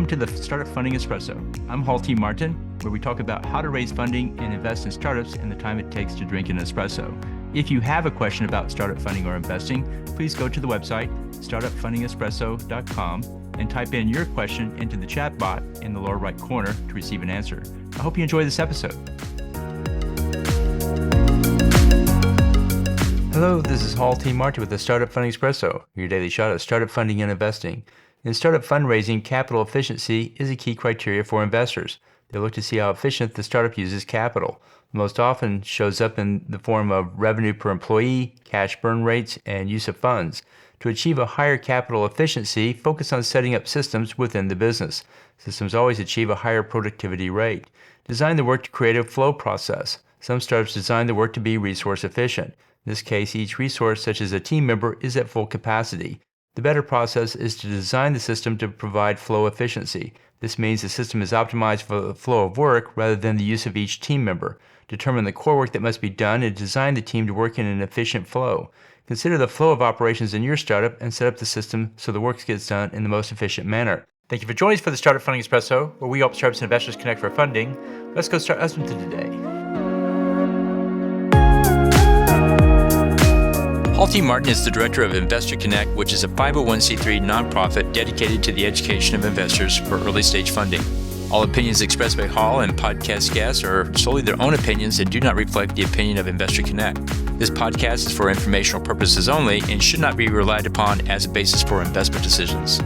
Welcome to the Startup Funding Espresso. I'm Hall T. Martin, where we talk about how to raise funding and invest in startups and the time it takes to drink an espresso. If you have a question about startup funding or investing, please go to the website, startupfundingespresso.com, and type in your question into the chat bot in the lower right corner to receive an answer. I hope you enjoy this episode. Hello, this is Hall T. Martin with the Startup Funding Espresso, your daily shot of startup funding and investing. In startup fundraising, capital efficiency is a key criteria for investors. They look to see how efficient the startup uses capital. Most often shows up in the form of revenue per employee, cash burn rates, and use of funds. To achieve a higher capital efficiency, focus on setting up systems within the business. Systems always achieve a higher productivity rate. Design the work to create a flow process. Some startups design the work to be resource efficient. In this case, each resource, such as a team member, is at full capacity. The better process is to design the system to provide flow efficiency. This means the system is optimized for the flow of work rather than the use of each team member. Determine the core work that must be done and design the team to work in an efficient flow. Consider the flow of operations in your startup and set up the system so the work gets done in the most efficient manner. Thank you for joining us for the Startup Funding Espresso, where we help startups and investors connect for funding. Let's go start us into today. Hall T. Martin is the director of Investor Connect, which is a 501c3 nonprofit dedicated to the education of investors for early stage funding. All opinions expressed by Hall and podcast guests are solely their own opinions and do not reflect the opinion of Investor Connect. This podcast is for informational purposes only and should not be relied upon as a basis for investment decisions.